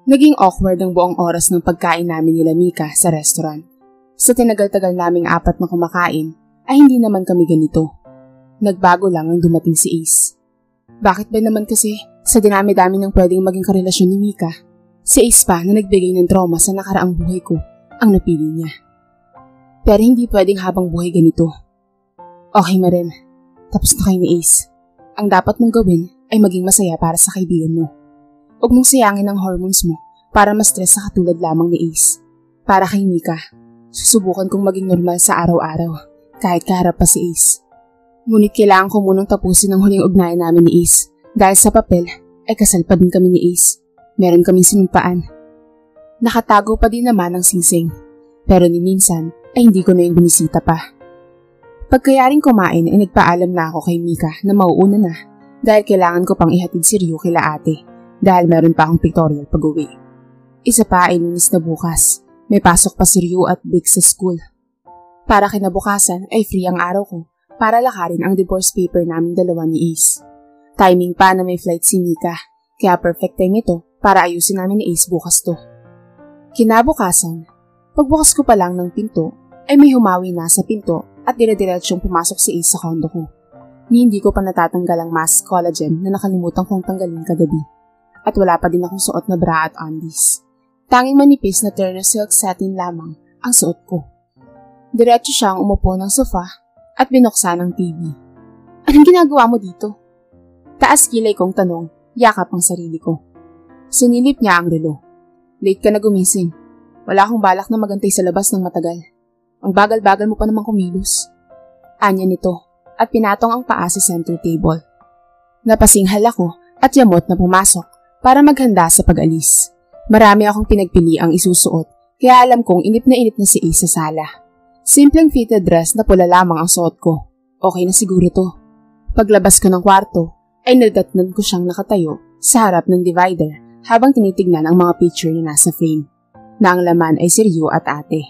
Naging awkward ang buong oras ng pagkain namin nila Mika sa restaurant. Sa tinagal-tagal naming 4 na kumakain, ay hindi naman kami ganito. Nagbago lang ang dumating si Ace. Bakit ba naman kasi sa dinami-dami ng pwedeng maging karelasyon ni Mika, si Ace pa na nagbigay ng trauma sa nakaraang buhay ko ang napili niya. Pero hindi pwedeng habang buhay ganito. Okay Maren, tapos na kayo ni Ace. Ang dapat mong gawin ay maging masaya para sa kaibigan mo. Huwag mong sayangin ang hormones mo para ma-stress sa katulad lamang ni Ace. Para kay Mika, susubukan kong maging normal sa araw-araw kahit kaharap pa si Ace. Ngunit kailangan ko munang tapusin ang huling ugnayan namin ni Ace dahil sa papel ay kasal pa din kami ni Ace. Meron kaming sinumpaan. Nakatago pa din naman ang singsing pero ni minsan ay hindi ko na yung binisita pa. Pagkayaring kumain ay nagpaalam na ako kay Mika na mauuna na dahil kailangan ko pang ihatid si Ryu kila ate. Dahil meron pa akong pictorial pag-uwi. Isa pa ay Lunes na bukas. May pasok pa si Ryu at Vic sa school. Para kinabukasan ay free ang araw ko para lakarin ang divorce paper naming dalawa ni Ace. Timing pa na may flight si Mika, kaya perfect time ito para ayusin namin ni Ace bukas to. Kinabukasan, pagbukas ko pa lang ng pinto ay may humawi na sa pinto at dire-diretsyong pumasok si Ace sa kondo ko. Hindi ko pa natatanggal ang mask collagen na nakalimutan kong tanggalin kagabi. At wala pa din akong suot na bra at undies. Tanging manipis na Turner silk satin lamang ang suot ko. Diretso siyang umupo ng sofa at binuksan ang TV. Anong ginagawa mo dito? Taas kilay kong tanong, yakap ang sarili ko. Sinilip niya ang relo. Late ka na gumising. Wala akong balak na magantay sa labas ng matagal. Ang bagal-bagal mo pa namang kumilos. Anya nito at pinatong ang paa sa center table. Napasinghal ako at yamot na pumasok para maghanda sa pag-alis. Marami akong pinagpili ang isusuot, kaya alam kong inip na si Ace sa sala. Simpleng fitted dress na pula lamang ang suot ko. Okay na siguro to. Paglabas ko ng kwarto, ay nadatnan ko siyang nakatayo sa harap ng divider habang tinitignan ang mga picture na nasa frame, na ang laman ay si Ryu at ate.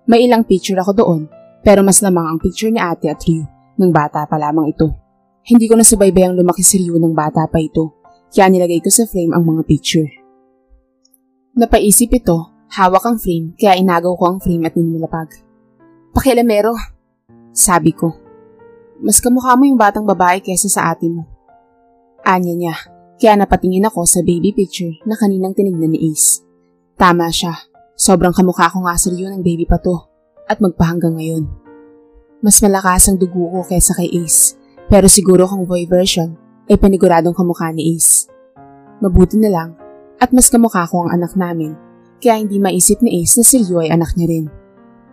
May ilang picture ako doon, pero mas lamang ang picture ni ate at Ryu, ng bata pa lamang ito. Hindi ko nasubaybayang lumaki si Ryu ng bata pa ito. Kaya nilagay ko sa frame ang mga picture. Napaisip ito, hawak ang frame kaya inagaw ko ang frame at ninilapag. Pakialamero, sabi ko. Mas kamukha mo yung batang babae kesa sa ate mo. Anya niya, kaya napatingin ako sa baby picture na kaninang tinignan ni Ace. Tama siya, sobrang kamukha ko nga sa Ryu ng baby pa to at magpahanggang ngayon. Mas malakas ang dugo ko kesa kay Ace, pero siguro kung boy version, ay paniguradong kamukha ni Ace. Mabuti na lang at mas kamukha ko ang anak namin, kaya hindi maisip ni Ace na si Ryu ay anak niya rin.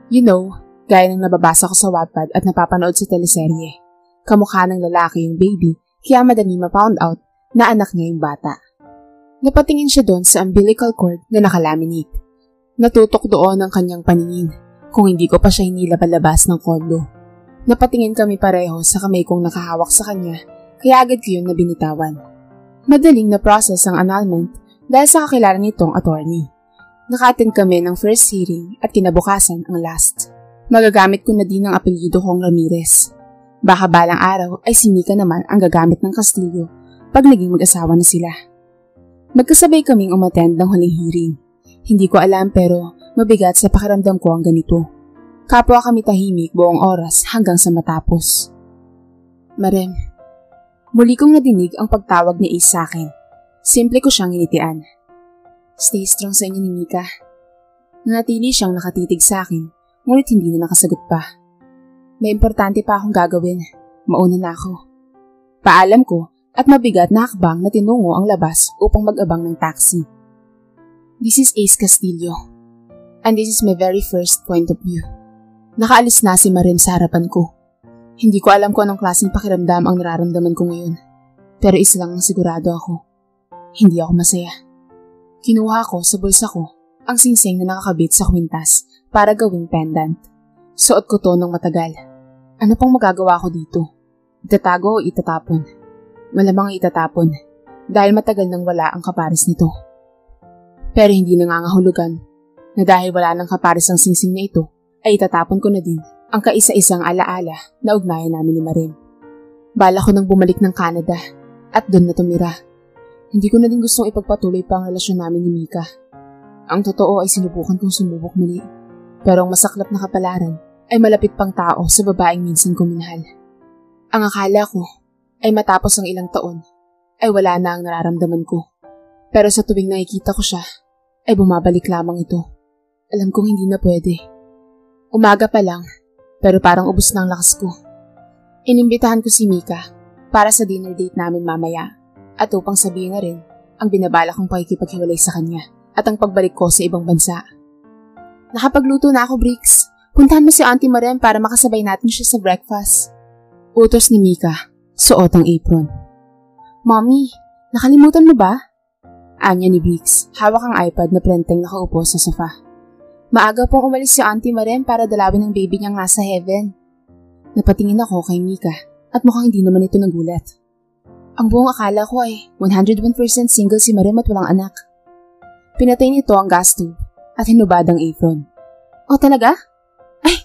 You know, gaya ng nababasa ko sa Wattpad at napapanood sa teleserye, kamukha ng lalaki yung baby kaya madali ma-found out na anak niya yung bata. Napatingin siya doon sa umbilical cord na nakalaminate. Natutok doon ang kanyang paningin kung hindi ko pa siya hinilabas ng kondo. Napatingin kami pareho sa kamay kong nakahawak sa kanya kaya agad ko yun na binitawan. Madaling na-process ang annulment dahil sa kakilala nitong attorney. Naka-attend kami ng first hearing at kinabukasan ang last. Magagamit ko na din ang apelyido kong Ramirez. Baka balang araw ay si Mika naman ang gagamit ng Castillo pag naging mag-asawa na sila. Magkasabay kaming umattend ng huling hearing. Hindi ko alam pero mabigat sa pakiramdam ko ang ganito. Kapwa kami tahimik buong oras hanggang sa matapos. Marem, muli kong nadinig ang pagtawag ni Ace sa akin. Simple ko siyang initian. Stay strong sa inyo ni Mika. Nanatili siyang nakatitig sa akin, ngunit hindi na nakasagot pa. May importante pa akong gagawin. Mauna na ako. Paalam ko at mabigat na hakbang na tinungo ang labas upang mag-abang ng taxi. This is Ace Castillo. And this is my very first point of view. Nakaalis na si Marem sa harapan ko. Hindi ko alam kung anong klaseng pakiramdam ang nararamdaman ko ngayon. Pero isa lang ang sigurado ako. Hindi ako masaya. Kinuha ko sa bulsa ko ang singsing na nakakabit sa kwintas para gawing pendant. Suot ko to ng matagal. Ano pang magagawa ko dito? Itatago o itatapon? Malamang itatapon dahil matagal nang wala ang kapares nito. Pero hindi nangangahulugan na dahil wala nang kapares ang singsing na ito ay itatapon ko na din ang kaisa-isang alaala na ugnayan namin ni Marem. Bala ko nang bumalik ng Canada at doon na tumira. Hindi ko na din gustong ipagpatuloy pa ang relasyon namin ni Mika. Ang totoo ay sinubukan kong sumubok muli. Pero ang masaklap na kapalaran ay malapit pang tao sa babaeng minsan ko minahal. Ang akala ko ay matapos ang ilang taon ay wala na ang nararamdaman ko. Pero sa tuwing nakikita ko siya, ay bumabalik lamang ito. Alam kong hindi na pwede. Umaga pa lang, pero parang ubos na ang lakas ko. Inimbitahan ko si Mika para sa dinner date namin mamaya at upang sabihin na rin ang binabala kong pakikipaghiwalay sa kanya at ang pagbalik ko sa ibang bansa. Nakapagluto na ako, Briggs. Puntahan mo si Auntie Marem para makasabay natin siya sa breakfast. Utos ni Mika, suot ang apron. Mommy, nakalimutan mo ba? Anya ni Briggs, hawak ang iPad na prenteng nakaupo sa sofa. Maaga pong umalis si Auntie Marem para dalawin ang baby niyang nasa heaven. Napatingin ako kay Mika at mukhang hindi naman ito nagulat. Ang buong akala ko ay 101% single si Marem at walang anak. Pinatay nito ang gas tube at hinubad ang apron. Oh, talaga? Ay,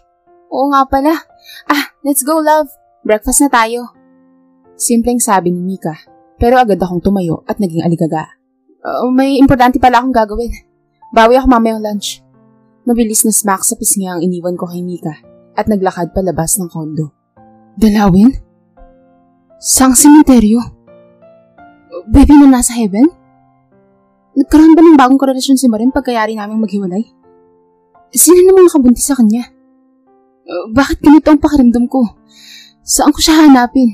oo nga pala. Let's go, love. Breakfast na tayo. Simpleng sabi ni Mika, pero agad akong tumayo at naging aligaga. May importante pala akong gagawin. Bawi ako mamayang lunch. Mabilis na smack sa pisngi ang iniwan ko kay Mika at naglakad palabas ng kondo. Dalawin? Saang sementeryo? Baby na nasa heaven? Nagkaroon ba ng bagong karelasyon si Marem pagkayari naming maghiwalay? Sino namang nakabuntis sa kanya? Bakit ganito ang pakiramdam ko? Saan ko siya hanapin?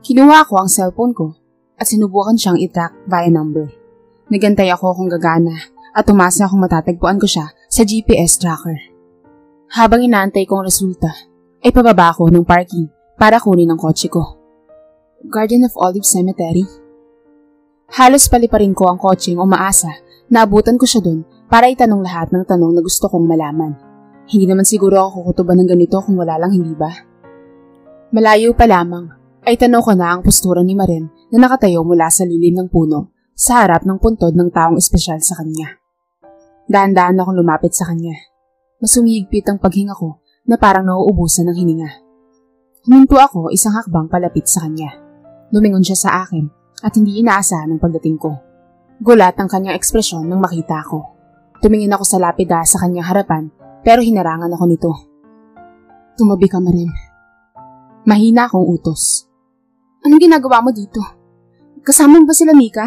Kinuha ko ang cellphone ko at sinubukan siyang i-track via number. Nagantay ako kung gagana at umasa akong matatagpuan ko siya sa GPS tracker. Habang inaantay ko ang resulta, ay pababa ako ng parking para kunin ang kotse ko. Garden of Olive Cemetery? Halos paliparin ko ang kotseng umaasa na abutan ko siya dun para itanong lahat ng tanong na gusto kong malaman. Hindi naman siguro ako kukutuban ng ganito kung wala lang, hindi ba? Malayo pa lamang ay tanong ko na ang postura ni Marem na nakatayo mula sa lilim ng puno sa harap ng puntod ng taong espesyal sa kanya. Dahan-dahan akong lumapit sa kanya. Mas humihigpit ang paghinga ko na parang nauubusan ng hininga. Huminto ako isang hakbang palapit sa kanya. Lumingon siya sa akin at hindi inaasahan ang pagdating ko. Gulat ang kanyang ekspresyon nang makita ko. Tumingin ako sa lapida sa kanyang harapan pero hinarangan ako nito. Tumabi ka, Marem. Mahina akong utos. Anong ginagawa mo dito? Kasama ba sila Mika?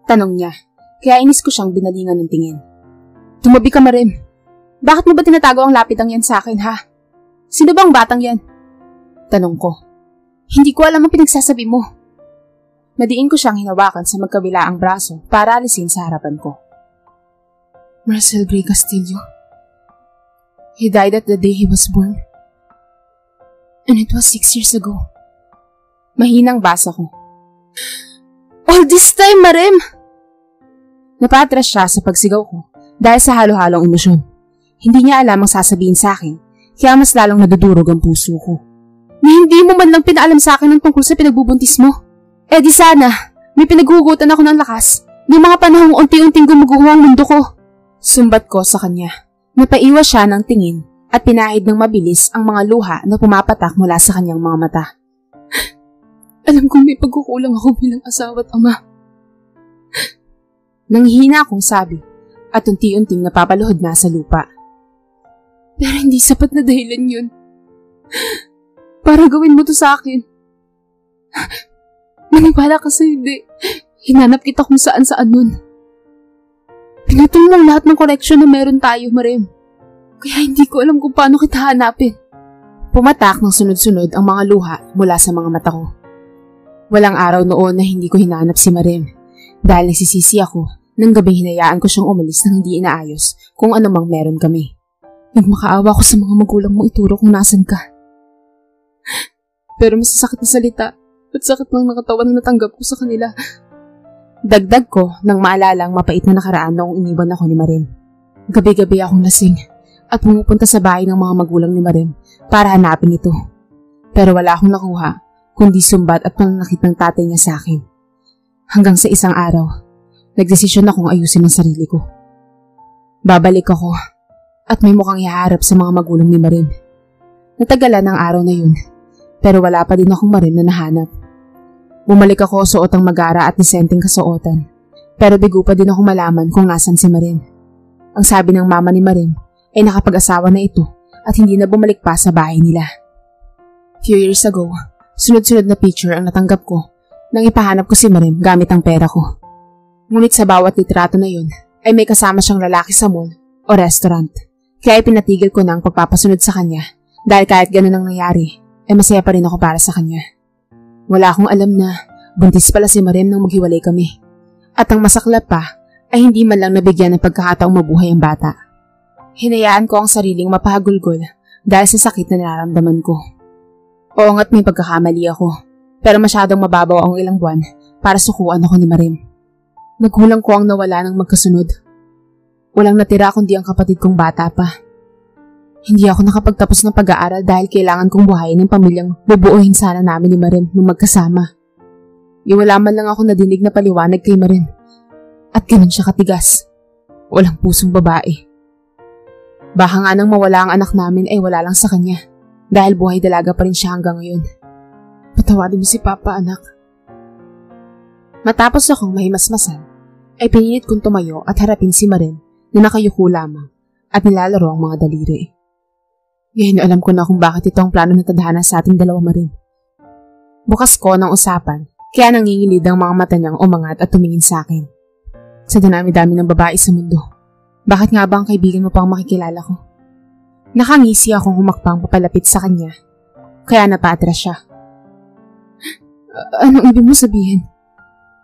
Tanong niya, kaya inis ko siyang binalingan ng tingin. Tumabi ka, Marem. Bakit mo ba tinatago ang lapidang yan sa akin, ha? Sino ba ang batang yan? Tanong ko. Hindi ko alam ang pinagsasabi mo. Madiin ko siyang hinawakan sa magkabila ang braso para alisin sa harapan ko. Marcel Gray Castillo. He died at the day he was born. And it was 6 years ago. Mahinang basa ko. All this time, Marem! Napatras siya sa pagsigaw ko dahil sa halo-halong emosyon. Hindi niya alam ang sasabihin sa akin, kaya mas lalong nadudurog ang puso ko. Ni hindi mo man lang pinaalam sa akin ng tungkol sa pinagbubuntis mo. Eh di sana, may pinaghugutan ako ng lakas ng mga panahong unti-unting gumuguho ang mundo ko. Sumbat ko sa kanya. Napaiwas siya ng tingin at pinahid ng mabilis ang mga luha na pumapatak mula sa kanyang mga mata. Alam kong may pagkukulang ako bilang asawa at ama. Nanghihina akong sabi at unti-unting napapaluhod na sa lupa. Pero hindi sapat na dahilan yun. Para gawin mo to sa akin. Maniwala ka sa hindi. Hinanap kita kung saan-saan nun. Pinatong lang lahat ng koleksyon na meron tayo, Marem. Kaya hindi ko alam kung paano kita hanapin. Pumatak ng sunod-sunod ang mga luha mula sa mga mata ko. Walang araw noon na hindi ko hinanap si Marem dahil nagsisisi ako nang gabing hinayaan ko siyang umalis nang hindi inaayos kung ano mang meron kami. Nagmakaawa ko sa mga magulang mo ituro kung nasan ka. Pero masasakit na salita at sakit ng nakatawan na natanggap ko sa kanila. Dagdag ko nang maalalang mapait na nakaraan noong iniwan ako ni Marem. Gabi-gabi akong lasing at pumupunta sa bahay ng mga magulang ni Marem para hanapin ito. Pero wala akong nakuha kundi sumbat at pananakit ng tatay niya sa akin. Hanggang sa isang araw, nagdesisyon akong ayusin ang sarili ko. Babalik ako at may mukhang ihaharap sa mga magulang ni Marem. Natagalan ang araw na yun, pero wala pa din akong Marem na nahanap. Bumalik ako suot ang magara at disenteng kasuotan. Pero bigo pa din ako malaman kung nasan si Marin. Ang sabi ng mama ni Marin ay nakapag-asawa na ito at hindi na bumalik pa sa bahay nila. Few years ago, sunod-sunod na picture ang natanggap ko nang ipahanap ko si Marin gamit ang pera ko. Ngunit sa bawat litrato na yun ay may kasama siyang lalaki sa mall o restaurant. Kaya pinatigil ko na ang pagpapasunod sa kanya dahil kahit ganun ang nangyari ay masaya pa rin ako para sa kanya. Wala akong alam na buntis pala si Marin nang maghiwalay kami. At ang masaklap pa ay hindi man lang nabigyan ng pagkakataong mabuhay ang bata. Hinayaan ko ang sariling mapahagulgol dahil sa sakit na nararamdaman ko. Oo nga't may pagkakamali ako, pero masyadong mababaw ang ilang buwan para sukuan ako ni Marin. Nagkulang ko ang nawala ng magkasunod. Walang natira kundi ang kapatid kong bata pa. Hindi ako nakapagtapos ng pag-aaral dahil kailangan kong buhayin ng pamilyang bubuuhin sana namin ni Marin nung magkasama. Wala man lang ako nadinig na paliwanag kay Marin. At ganun siya katigas. Walang pusong babae. Baka nga nang mawala ang anak namin ay wala lang sa kanya. Dahil buhay dalaga pa rin siya hanggang ngayon. Patawarin mo si Papa, anak. Matapos akong mahimasmasan, ay pinilit kong tumayo at harapin si Marin na nakayuko lamang at nilalaro ang mga daliri. Ngayon alam ko na kung bakit ito ang plano ng tadhana sa ating dalawa, Marin. Bukas ko ng usapan, kaya nangingilid ang mga mata niyang umangat at tumingin sa akin. Sa dinami-dami ng babae sa mundo, bakit nga ba ang kaibigan mo pang makikilala ko? Nakangisi akong humakbang papalapit sa kanya, kaya napatras siya. Anong ibig mo sabihin?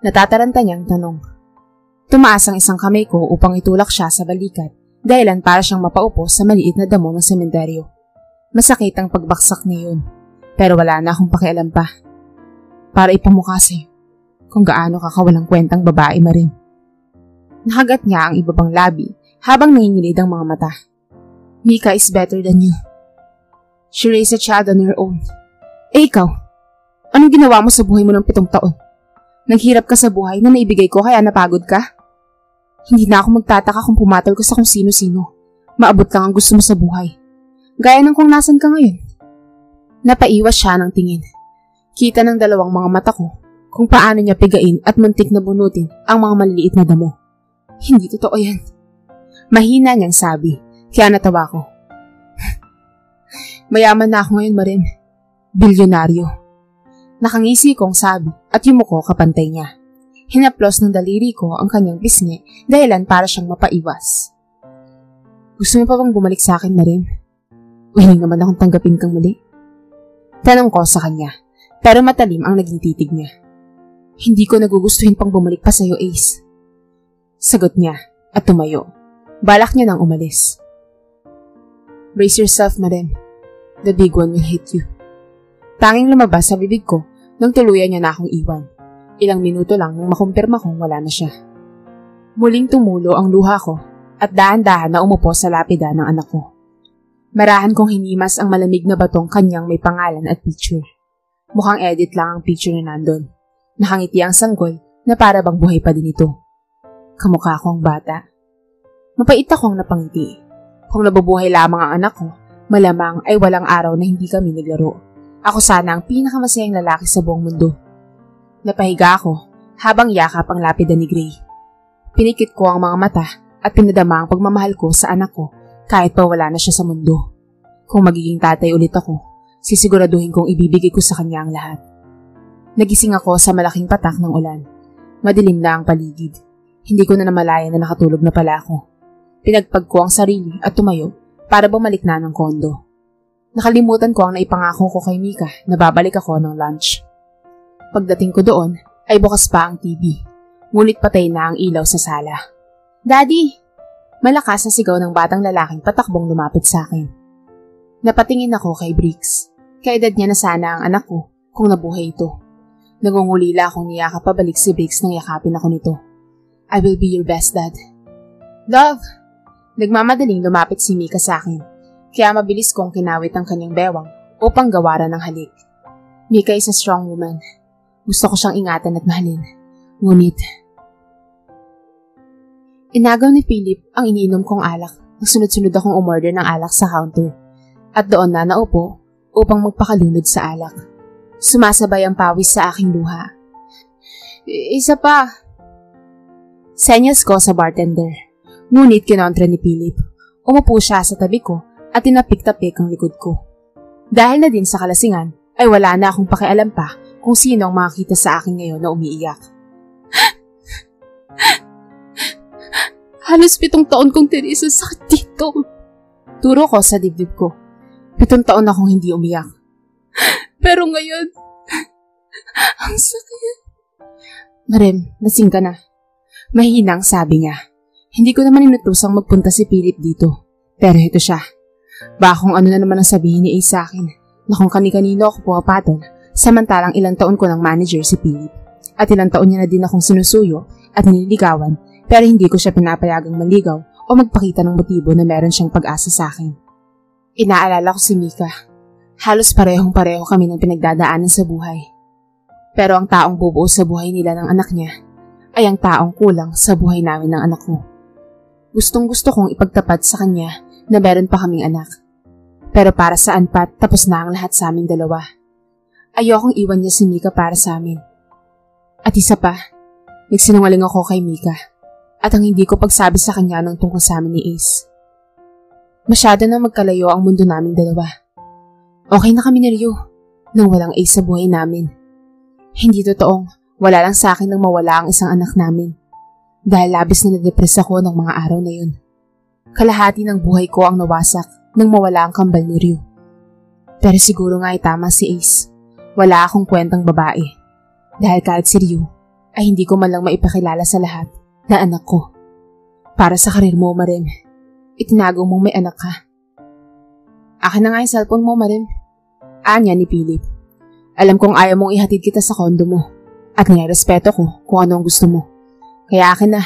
Natataranta niyang tanong. Tumaas ang isang kamay ko upang itulak siya sa balikat, dahilan para siyang mapaupo sa maliit na damo ng sementeryo. Masakit ang pagbaksak niya yun, pero wala na akong pakialam pa. Para ipamukha sa'yo kung gaano ka kawalang kwentang babae, Marin. Nakagat niya ang ibabang labi habang nangingilid ang mga mata. Mika is better than you. She raised a child on her own. Eh ikaw, anong ginawa mo sa buhay mo ng 7 taon? Naghirap ka sa buhay na naibigay ko kaya napagod ka? Hindi na ako magtataka kung pumatol ka sa kung sino-sino. Maabot lang ang gusto mo sa buhay. Gaya ng kung nasan ka ngayon. Napaiwas siya ng tingin. Kita ng dalawang mga mata ko kung paano niya pigain at muntik na bunutin ang mga maliliit na damo. Hindi totoo yan. Mahina niyang sabi, kaya natawa ko. Mayaman na ako ngayon, Marin. Bilyonaryo. Nakangisi kong sabi at yumuko kapantay niya. Hinaplos ng daliri ko ang kanyang pisngi dahilan para siyang mapaiwas. Gusto mo pa bang bumalik sa akin, Marin? Willing naman akong tanggapin kang muli. Tanong ko sa kanya. Pero matalim ang naging titig niya. Hindi ko nagugustuhin pang bumalik pa sa'yo, Ace. Sagot niya at tumayo. Balak niya nang umalis. Brace yourself, Marin. The big one will hit you. Tanging lumabas sa bibig ko nang tuluyan niya na akong iwan. Ilang minuto lang nang makumpirma kong wala na siya. Muling tumulo ang luha ko at dahan-dahan na umupo sa lapida ng anak ko. Marahan kong hinimas ang malamig na batong kanyang may pangalan at picture. Mukhang edit lang ang picture na nandun. Nakangiti ang sanggol na para bang buhay pa din ito. Kamukha ko ang bata. Mapait akong napangiti. Kung nabubuhay lamang ang anak ko, malamang ay walang araw na hindi kami naglaro. Ako sana ang pinakamasayang lalaki sa buong mundo. Napahiga ako habang yakap ang lapida ni Gray. Pinikit ko ang mga mata at pinadama ang pagmamahal ko sa anak ko kahit pa wala na siya sa mundo. Kung magiging tatay ulit ako, sisiguraduhin kong ibibigay ko sa kanya ang lahat. Nagising ako sa malaking patak ng ulan. Madilim na ang paligid. Hindi ko na namalayan na nakatulog na pala ako. Pinagpag ko ang sarili at tumayo para bumalik na ng kondo. Nakalimutan ko ang naipangako ko kay Mika na babalik ako ng lunch. Pagdating ko doon ay bukas pa ang TV. Ngunit patay na ang ilaw sa sala. Daddy! Malakas na sigaw ng batang lalaking patakbong lumapit sa akin. Napatingin ako kay Briggs. Kaedad niya na sana ang anak ko kung nabuhay ito. Nangungulila akong niyakap pabalik si Briggs nang yakapin ako nito. I will be your best dad. Love! Nagmamadaling lumapit si Mika sa akin, kaya mabilis kong kinawit ang kanyang bewang upang gawaran ng halik. Mika is a strong woman. Gusto ko siyang ingatan at mahalin. Ngunit, inagaw ni Philip ang iniinom kong alak nang sunod-sunod akong umorder ng alak sa counter at doon na naupo upang magpakalunod sa alak. Sumasabay ang pawis sa aking luha Isa pa. Senyas ko sa bartender. Ngunit kinontra ni Philip. Umupo siya sa tabi ko at tinapik-tapik ang likod ko. Dahil na din sa kalasingan, ay wala na akong pakialam pa kung sino ang makakita sa akin ngayon na umiiyak. Halos 7 taon kong tinis sa sakit dito. Turo ko sa dibdib ko. 7 taon akong hindi umiyak. Pero ngayon, ang sakit. Marem, lasing ka na. Mahinang sabi niya. Hindi ko naman inutusang magpunta si Philip dito. Pero ito siya. Baka kung ano na naman ang sabihin ni Ace sa akin na kung kani-kanino ako pumapatol, samantalang ilang taon ko ng manager si Philip. At ilang taon niya na din akong sinusuyo at nililigawan, pero hindi ko siya pinapayagang maligaw o magpakita ng motibo na meron siyang pag-asa sa akin. Inaalala ko si Mika. Halos parehong-pareho kami ng pinagdadaanan sa buhay. Pero ang taong bubuo sa buhay nila ng anak niya ay ang taong kulang sa buhay namin ng anak ko. Gustong-gusto kong ipagtapat sa kanya na meron pa kaming anak. Pero para saan pat tapos na ang lahat sa aming dalawa. Ayokong iwan niya si Mika para sa amin. At isa pa, nagsinungaling ako kay Mika. At ang hindi ko pagsabi sa kanya ng tungkol sa amin ni Ace. Masyado na magkalayo ang mundo naming dalawa. Okay na kami ni Ryu nang walang Ace sa buhay namin. Hindi totoong wala lang sa akin nang mawala ang isang anak namin. Dahil labis na nadepress ako ng mga araw na yun. Kalahati ng buhay ko ang nawasak nang mawala ang kambal ni Ryu. Pero siguro nga ay tama si Ace. Wala akong kwentang babae. Dahil kahit si Ryu ay hindi ko man lang maipakilala sa lahat na anak ko. Para sa karir mo, Marem, itinago mong may anak ka. Akin na nga yung cellphone mo, Marem. Anya ni Philip. Alam kong ayaw mong ihatid kita sa kondo mo at nirespeto ko kung ano ang gusto mo. Kaya akin na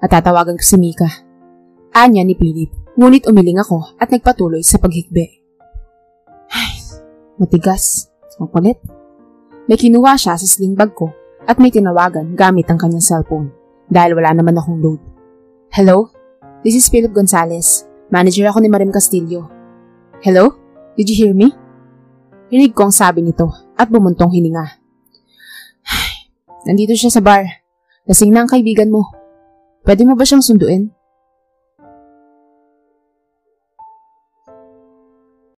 at tatawagan ko si Mika. Anya ni Philip, ngunit umiling ako at nagpatuloy sa paghikbi. Ay, matigas. Ang kulit. May kinuha siya sa sling bag ko at may tinawagan gamit ang kanyang cellphone. Dahil wala naman akong load. Hello? This is Philip Gonzalez. Manager ako ni Marem Castillo. Hello? Did you hear me? Rinig ko ang sabi nito at bumuntong hininga. Nandito siya sa bar. Lasing na ang kaibigan mo. Pwede mo ba siyang sunduin?